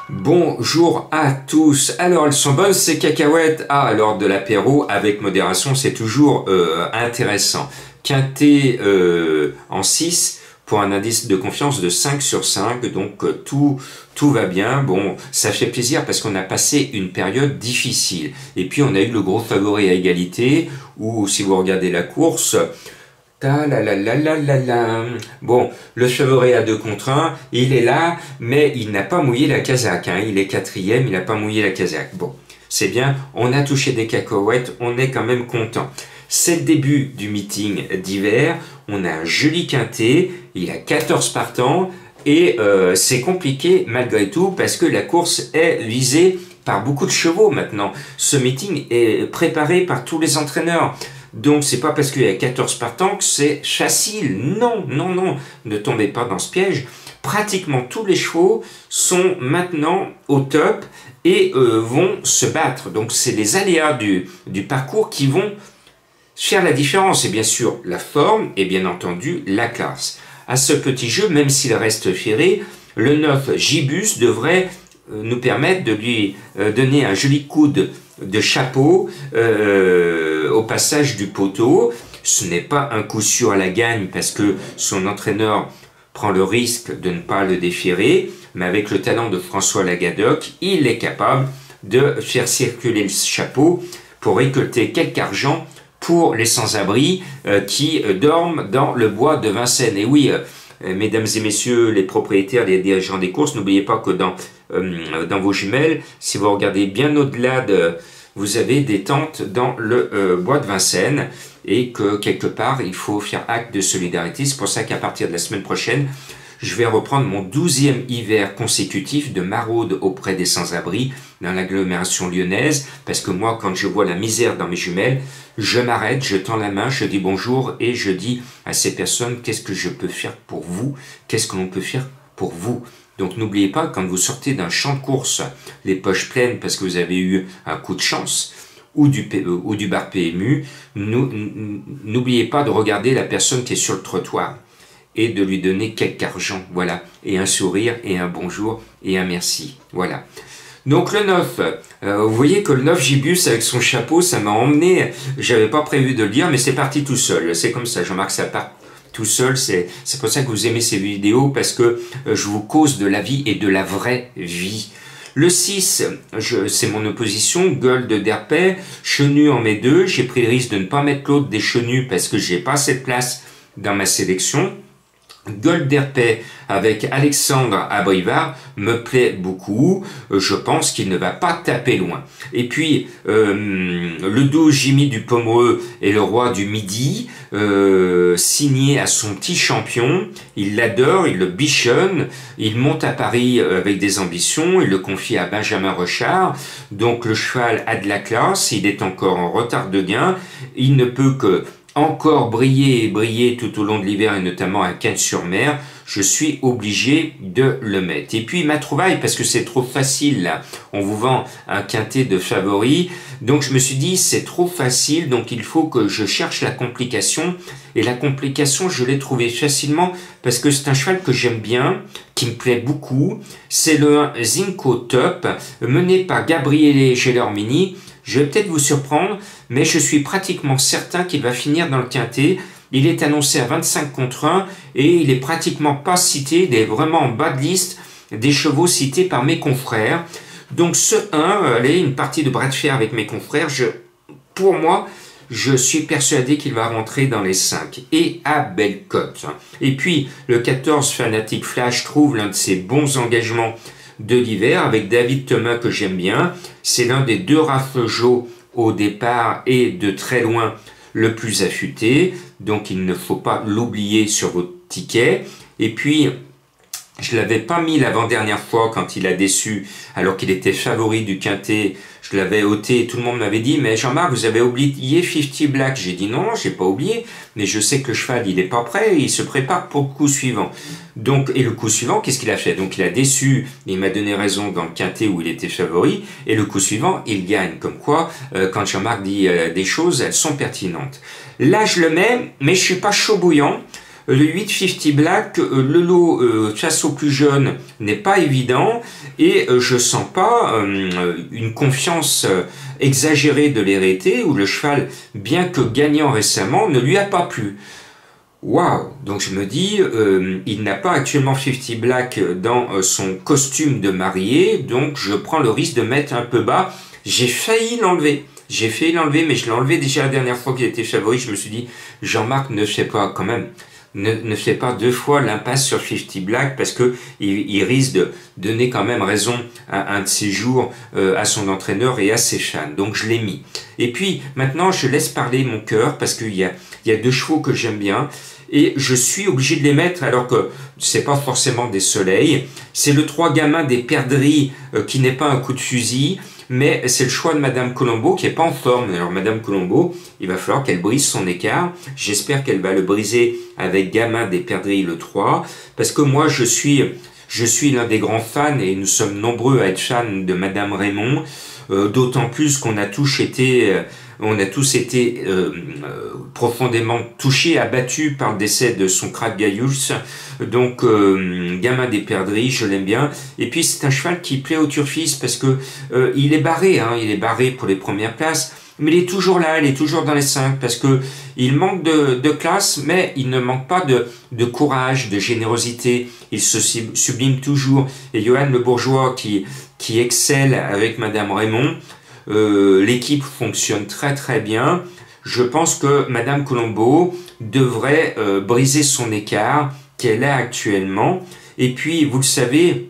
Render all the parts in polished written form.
Bonjour à tous. Alors, elles sont bonnes ces cacahuètes. Ah, lors de l'apéro, avec modération, c'est toujours intéressant. Quintet en 6 pour un indice de confiance de 5 sur 5. Donc, tout va bien. Bon, ça fait plaisir parce qu'on a passé une période difficile. Et puis, on a eu le gros favori à égalité où, si vous regardez la course... Bon, le favori à 2 contre 1, il est là, mais il n'a pas mouillé la casaque. Hein. Il est 4e, il n'a pas mouillé la casaque. Bon, c'est bien, on a touché des cacahuètes, on est quand même content. C'est le début du meeting d'hiver, on a un joli quintet, il y a 14 partants, et c'est compliqué malgré tout, parce que la course est visée par beaucoup de chevaux maintenant. Ce meeting est préparé par tous les entraîneurs. Donc, c'est pas parce qu'il y a 14 partants que c'est facile. Non, non, non. Ne tombez pas dans ce piège. Pratiquement tous les chevaux sont maintenant au top et vont se battre. Donc, c'est les aléas du parcours qui vont faire la différence. Et bien sûr, la forme et bien entendu, la classe. À ce petit jeu, même s'il reste ferré, le 9 Gibus devrait nous permettre de lui donner un joli coup de chapeau au passage du poteau. Ce n'est pas un coup sûr à la gagne parce que son entraîneur prend le risque de ne pas le déférer, mais avec le talent de François Lagadoc, il est capable de faire circuler le chapeau pour récolter quelque argent pour les sans-abri qui dorment dans le bois de Vincennes. Et oui, mesdames et messieurs les propriétaires, les dirigeants des courses, n'oubliez pas que dans vos jumelles, si vous regardez bien au-delà vous avez des tentes dans le bois de Vincennes et que quelque part, il faut faire acte de solidarité. C'est pour ça qu'à partir de la semaine prochaine, je vais reprendre mon 12e hiver consécutif de maraude auprès des sans-abri dans l'agglomération lyonnaise, parce que moi, quand je vois la misère dans mes jumelles, je m'arrête, je tends la main, je dis bonjour et je dis à ces personnes, qu'est-ce que je peux faire pour vous? Qu'est-ce que l'on peut faire pour vous? Donc n'oubliez pas, quand vous sortez d'un champ de course, les poches pleines parce que vous avez eu un coup de chance, ou du bar PMU, n'oubliez pas de regarder la personne qui est sur le trottoir et de lui donner quelque argent, voilà, et un sourire, et un bonjour, et un merci, voilà. Donc le 9, vous voyez que le 9 Gibus avec son chapeau, ça m'a emmené, j'avais pas prévu de le dire, mais c'est parti tout seul, c'est comme ça, Jean-Marc, ça part tout seul, c'est pour ça que vous aimez ces vidéos, parce que je vous cause de la vie et de la vraie vie. Le 6, c'est mon opposition, Gold d'Herpet, Chenu en met 2, j'ai pris le risque de ne pas mettre l'autre des Chenus parce que j'ai pas cette place dans ma sélection. Gold d'Herpet avec Alexandre Abrivard me plaît beaucoup, je pense qu'il ne va pas taper loin. Et puis le 12 Jimmy du Pomereux est le roi du Midi, signé à son petit champion, il l'adore, il le bichonne, il monte à Paris avec des ambitions, il le confie à Benjamin Rochard, donc le cheval a de la classe, il est encore en retard de gain, il ne peut que encore briller et briller tout au long de l'hiver et notamment à Cannes-sur-Mer, je suis obligé de le mettre. Et puis ma trouvaille, parce que c'est trop facile là, on vous vend un quintet de favoris, donc je me suis dit c'est trop facile, donc il faut que je cherche la complication, et la complication je l'ai trouvée facilement parce que c'est un cheval que j'aime bien, qui me plaît beaucoup, c'est le 1 Zinco Top, mené par Gabriele Gelormini. Je vais peut-être vous surprendre, mais je suis pratiquement certain qu'il va finir dans le quintet. Il est annoncé à 25 contre 1 et il est pratiquement pas cité, il est vraiment en bas de liste des chevaux cités par mes confrères. Donc ce 1, allez, une partie de bras de fer avec mes confrères, pour moi, je suis persuadé qu'il va rentrer dans les 5 et à belle cote. Et puis le 14 Fanatic Flash trouve l'un de ses bons engagements de l'hiver avec David Thomas que j'aime bien. C'est l'un des 2 Rafeugeot au départ et de très loin le plus affûté. Donc il ne faut pas l'oublier sur votre ticket. Et puis Je l'avais pas mis l'avant-dernière fois quand il a déçu, alors qu'il était favori du quintet. Je l'avais ôté et tout le monde m'avait dit, mais Jean-Marc, vous avez oublié 50 Black. J'ai dit non, j'ai pas oublié, mais je sais que le cheval, il est pas prêt, il se prépare pour le coup suivant. Donc, et le coup suivant, qu'est-ce qu'il a fait? Donc, il a déçu, il m'a donné raison dans le quintet où il était favori, et le coup suivant, il gagne. Comme quoi, quand Jean-Marc dit des choses, elles sont pertinentes. Là, je le mets, mais je suis pas chaud bouillant. Le 850 Black, le lot chasse au plus jeune n'est pas évident et je sens pas une confiance exagérée de l'hérité où le cheval, bien que gagnant récemment, ne lui a pas plu. Waouh! Donc je me dis, il n'a pas actuellement 50 Black dans son costume de marié, donc je prends le risque de mettre un peu bas. J'ai failli l'enlever. J'ai failli l'enlever, mais je l'ai enlevé déjà la dernière fois qu'il était favori. Je me suis dit, Jean-Marc ne sait pas quand même. Ne fait pas deux fois l'impasse sur 50 Black parce que il risque de donner quand même raison à un de ses jours à son entraîneur et à ses fans. Donc je l'ai mis. Et puis maintenant je laisse parler mon cœur parce qu'il y a deux chevaux que j'aime bien et je suis obligé de les mettre alors que c'est pas forcément des soleils. C'est le 3 gamin des perdrix qui n'est pas un coup de fusil. Mais c'est le choix de Madame Colombo qui est pas en forme. Alors Madame Colombo, il va falloir qu'elle brise son écart. J'espère qu'elle va le briser avec Gamin des Perdrix le 3. Parce que moi, je suis l'un des grands fans et nous sommes nombreux à être fans de Madame Raymond. D'autant plus qu'on a tous été profondément touchés, abattus par le décès de son Krat Gaius. Donc, Gamin des Perdrix, je l'aime bien. Et puis, c'est un cheval qui plaît aux turfistes parce que il est barré, il est barré pour les premières places. Mais il est toujours là, il est toujours dans les 5 parce que il manque de classe, mais il ne manque pas de courage, de générosité. Il se sublime toujours. Et Johan Le Bourgeois qui excelle avec Madame Raymond, l'équipe fonctionne très très bien. Je pense que Madame Colombo devrait briser son écart qu'elle a actuellement. Et puis, vous le savez,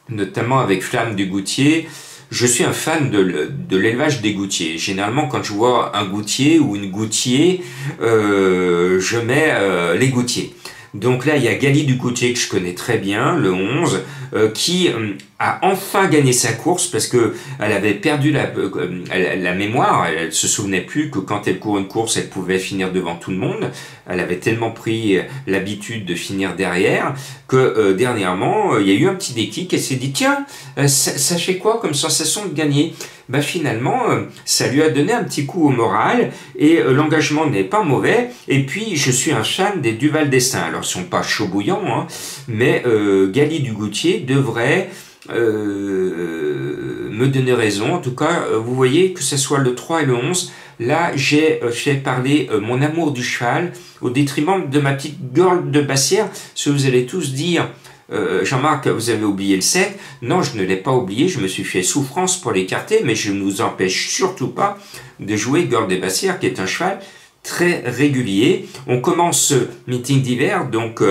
notamment avec Flamme du Goutier, je suis un fan de l'élevage des goutiers. Généralement, quand je vois un goutier ou une goutier, je mets les goutiers. Donc là, il y a Gali du Goutier que je connais très bien, le 11, qui a enfin gagné sa course parce que elle avait perdu la mémoire. Elle se souvenait plus que quand elle court une course, elle pouvait finir devant tout le monde. Elle avait tellement pris l'habitude de finir derrière que dernièrement, il y a eu un petit déclic. Elle s'est dit tiens, ça fait quoi comme sensation de gagner? Ben finalement, ça lui a donné un petit coup au moral et l'engagement n'est pas mauvais. Et puis, je suis un fan des Duval d'Estaing. Alors, ils sont pas chauds bouillants, mais Gali du Goutier devrait me donner raison. En tout cas, vous voyez que ce soit le 3 et le 11, là, j'ai fait parler mon amour du cheval au détriment de ma petite girl de Bassière. Ce que vous allez tous dire, Jean-Marc, vous avez oublié le 7. Non, je ne l'ai pas oublié, je me suis fait souffrance pour l'écarter, mais je ne vous empêche surtout pas de jouer Girl des Bassières, qui est un cheval très régulier. On commence ce meeting d'hiver, donc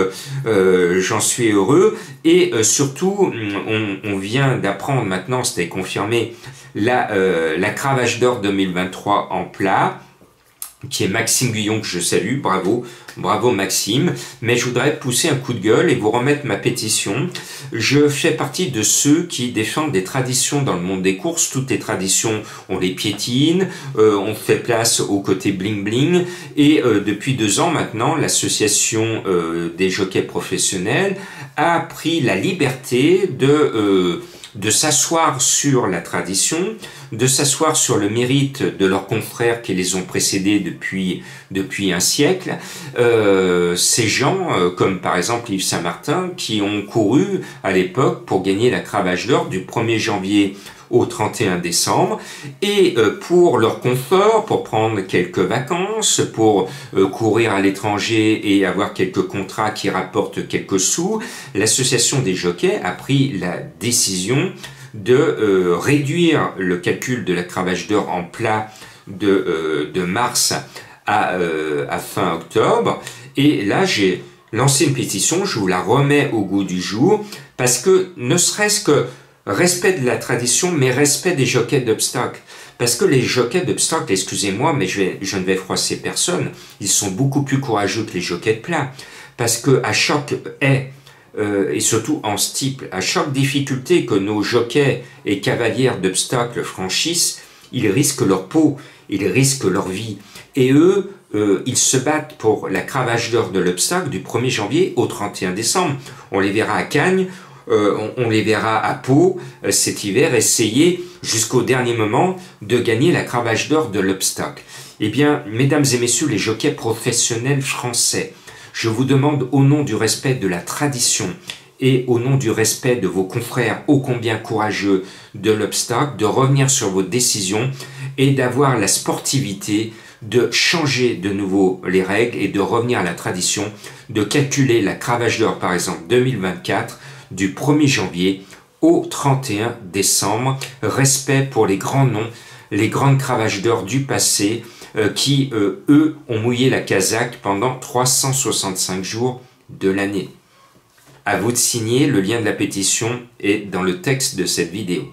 j'en suis heureux. Et surtout, on vient d'apprendre maintenant, c'était confirmé, la cravache d'or 2023 en plat, qui est Maxime Guyon, que je salue, bravo Maxime, mais je voudrais pousser un coup de gueule et vous remettre ma pétition. Je fais partie de ceux qui défendent des traditions dans le monde des courses. Toutes les traditions, on les piétine, on fait place au côté bling bling, et depuis 2 ans maintenant, l'association des jockeys professionnels a pris la liberté de s'asseoir sur la tradition, de s'asseoir sur le mérite de leurs confrères qui les ont précédés depuis un siècle. Ces gens, comme par exemple Yves Saint-Martin, qui ont couru à l'époque pour gagner la cravache d'or du 1er janvier au 31 décembre, et pour leur confort, pour prendre quelques vacances, pour courir à l'étranger et avoir quelques contrats qui rapportent quelques sous, l'association des jockeys a pris la décision de réduire le calcul de la cravache d'or en plat de mars à fin octobre. Et là, j'ai lancé une pétition, je vous la remets au goût du jour, parce que ne serait-ce que respect de la tradition, mais respect des jockeys d'obstacles. Parce que les jockeys d'obstacles, excusez-moi, mais je ne vais froisser personne, ils sont beaucoup plus courageux que les jockeys de plat. Parce que à chaque haie, et surtout en steeple. À chaque difficulté que nos jockeys et cavalières d'obstacles franchissent, ils risquent leur peau, ils risquent leur vie. Et eux, ils se battent pour la cravache d'or de l'obstacle du 1er janvier au 31 décembre. On les verra à Cagnes, on les verra à Pau cet hiver essayer jusqu'au dernier moment de gagner la cravache d'or de l'obstacle. Eh bien, mesdames et messieurs les jockeys professionnels français, je vous demande au nom du respect de la tradition et au nom du respect de vos confrères ô combien courageux de l'obstacle, de revenir sur vos décisions et d'avoir la sportivité de changer de nouveau les règles et de revenir à la tradition, de calculer la cravache d'or par exemple 2024 du 1er janvier au 31 décembre. Respect pour les grands noms, les grandes cravaches d'or du passé qui, eux, ont mouillé la casaque pendant 365 jours de l'année. À vous de signer, le lien de la pétition est dans le texte de cette vidéo.